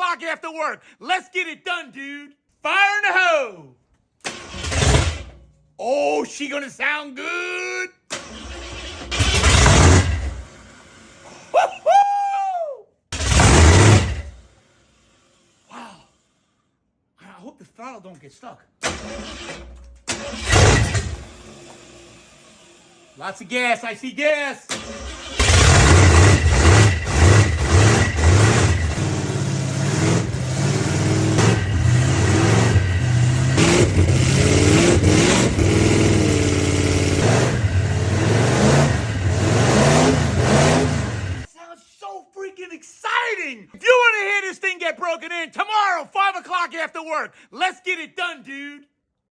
o'clock after work. Let's get it done, dude. Fire in the hole. Oh, she gonna sound good. Wow. I hope the throttle don't get stuck. Lots of gas. I see gas. Sounds so freaking exciting. If you want to hear this thing get broken in tomorrow, 5 o'clock after work, let's get it done, dude.